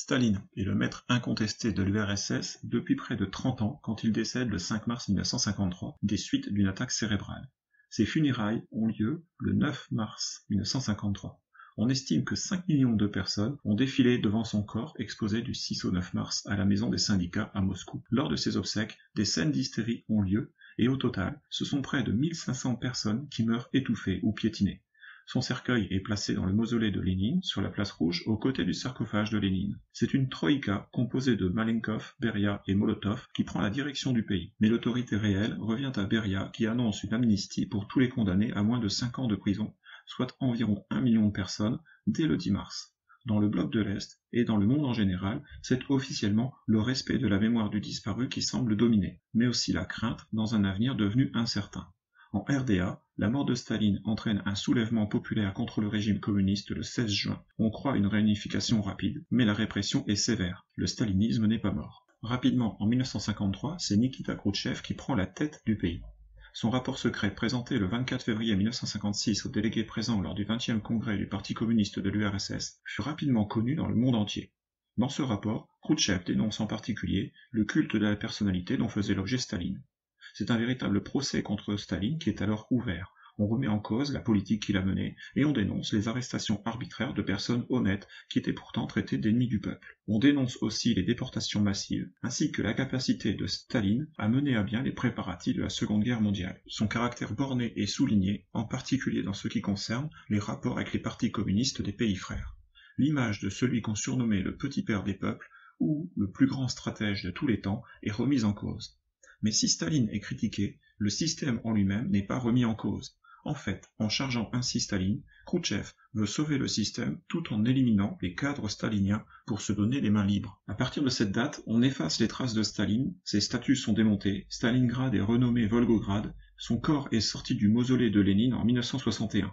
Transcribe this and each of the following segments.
Staline est le maître incontesté de l'URSS depuis près de 30 ans quand il décède le 5 mars 1953 des suites d'une attaque cérébrale. Ses funérailles ont lieu le 9 mars 1953. On estime que 5 millions de personnes ont défilé devant son corps exposé du 6 au 9 mars à la Maison des syndicats à Moscou. Lors de ses obsèques, des scènes d'hystérie ont lieu et au total, ce sont près de 1500 personnes qui meurent étouffées ou piétinées. Son cercueil est placé dans le mausolée de Lénine, sur la place Rouge, aux côtés du sarcophage de Lénine. C'est une troïka composée de Malenkov, Beria et Molotov qui prend la direction du pays. Mais l'autorité réelle revient à Beria qui annonce une amnistie pour tous les condamnés à moins de 5 ans de prison, soit environ 1 million de personnes, dès le 10 mars. Dans le bloc de l'Est et dans le monde en général, c'est officiellement le respect de la mémoire du disparu qui semble dominer, mais aussi la crainte dans un avenir devenu incertain. En RDA, la mort de Staline entraîne un soulèvement populaire contre le régime communiste le 16 juin. On croit à une réunification rapide, mais la répression est sévère. Le stalinisme n'est pas mort. Rapidement, en 1953, c'est Nikita Khrouchtchev qui prend la tête du pays. Son rapport secret présenté le 24 février 1956 aux délégués présents lors du 20e congrès du Parti communiste de l'URSS fut rapidement connu dans le monde entier. Dans ce rapport, Khrouchtchev dénonce en particulier le culte de la personnalité dont faisait l'objet Staline. C'est un véritable procès contre Staline qui est alors ouvert. On remet en cause la politique qu'il a menée et on dénonce les arrestations arbitraires de personnes honnêtes qui étaient pourtant traitées d'ennemis du peuple. On dénonce aussi les déportations massives, ainsi que la capacité de Staline à mener à bien les préparatifs de la Seconde Guerre mondiale. Son caractère borné est souligné, en particulier dans ce qui concerne les rapports avec les partis communistes des pays frères. L'image de celui qu'on surnommait le petit père des peuples, ou le plus grand stratège de tous les temps, est remise en cause. Mais si Staline est critiqué, le système en lui-même n'est pas remis en cause. En fait, en chargeant ainsi Staline, Khrouchtchev veut sauver le système tout en éliminant les cadres staliniens pour se donner les mains libres. À partir de cette date, on efface les traces de Staline, ses statues sont démontées, Stalingrad est renommé Volgograd, son corps est sorti du mausolée de Lénine en 1961.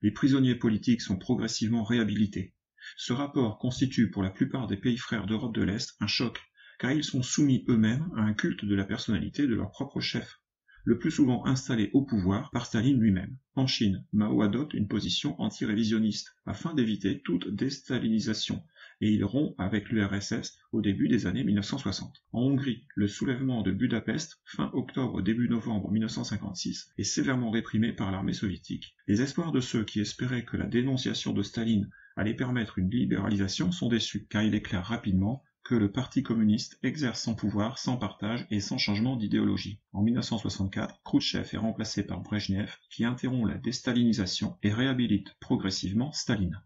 Les prisonniers politiques sont progressivement réhabilités. Ce rapport constitue pour la plupart des pays frères d'Europe de l'Est un choc, car ils sont soumis eux-mêmes à un culte de la personnalité de leur propre chef, le plus souvent installé au pouvoir par Staline lui-même. En Chine, Mao adopte une position anti-révisionniste, afin d'éviter toute déstalinisation, et il rompt avec l'URSS au début des années 1960. En Hongrie, le soulèvement de Budapest, fin octobre-début novembre 1956, est sévèrement réprimé par l'armée soviétique. Les espoirs de ceux qui espéraient que la dénonciation de Staline allait permettre une libéralisation sont déçus, car il est clair rapidement que le Parti communiste exerce son pouvoir sans partage et sans changement d'idéologie. En 1964, Khrouchtchev est remplacé par Brejnev, qui interrompt la déstalinisation et réhabilite progressivement Staline.